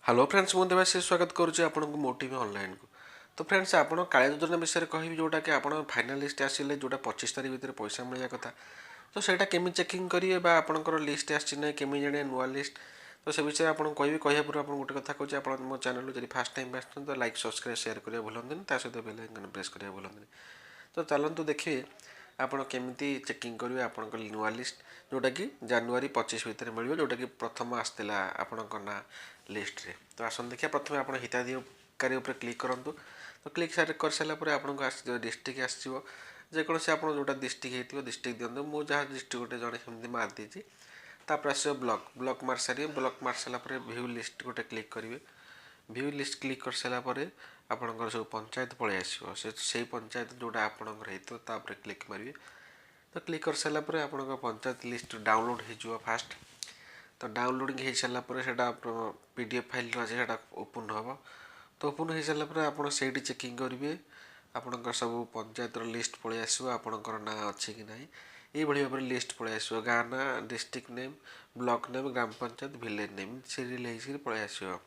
Hello friends मुझे देवाशीष स्वागत करुच्ची आपको मोटिव ऑनलाइन को। तो फ्रेंड्स आप कालिया योजना विषय कहि जोटा कि आप फाइनाल लिस्ट आसिले जोटा 25 तारीख भितर पैसा मिलवा कथा। तो सेटा केमी चेकिंग करेंगे आपंकर लिस्ट आसी केमी जाने नुआ लिस्ट। तो से विषय आपको कह पूर्व आप गोटे कथा कहूँ आप मो चैनल जब फास्ट टाइम आसान तो लाइक सब्सक्राइब शेयर करा भूलते सहित बेल आइकन प्रेस करा भूलते। तो चलतु देखिए आपड़ केमी चेकिंग करेंगे आप नुआ लिस्ट जोटा कि जनवरी 25 भितर मिले जोटा कि प्रथम आसला आपण ना लिस्ट रे। तो आसन देखिए प्रथम आप हिताधिकारी उपर क्लिक करूँ। तो क्लिक कर सारापर आपको आस डिस्ट्रिक्ट आसो जेकोसी आप जो डिस्ट्रिक्ट हो डिस्ट्रिक्ट दिखाँ मुझे जहाँ डिस्ट्रिक्ट गोटे जड़े सेमती मार देती तापर आस ब्लॉक ब्लॉक मार सारे ब्लॉक मार सारापर व्यू लिस्ट गोटे क्लिक करेंगे। व्यू लिस्ट क्लिक कर सारापर आपंकर सब पंचायत पलि आसो से पंचायत जोटा आपंकर होता क्लिक मारे। तो क्लिक कर सारापर आप पंचायत लिस्ट डाउनलोड हो फास्ट। तो डाउनलोडिंग हो सारापर से पीडीएफ फाइल से ओपन हम। तो ओपन हो सारापर आप चेकिंग करेंगे आपंकर सब पंचायत लिस्ट पलि आसो आपंकर ना अच्छी कि ना ये भाव में लिस्ट पलि आसो गाँ ना डिस्ट्रिक्ट नेम ब्लॉक नेम ग्राम पंचायत विलेज नेम सीरियल पलि आसो।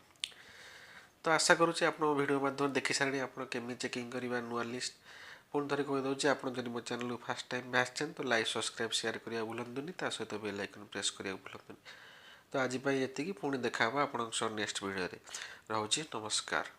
तो आशा करुँचे आप वीडियो माध्यम देखी सारे आप केमी चेकिंग करवा नुआ लिस्ट। पुणी थे कहीदे आप मो चैनल फास्ट टाइम आसान तो लाइक सब्सक्राइब शेयर करा भूलुनि सहित बेल आइकन प्रेस करा भूलुनि। तो आज ये पुणी देखा आप नेक्स्ट वीडियो रोचे नमस्कार।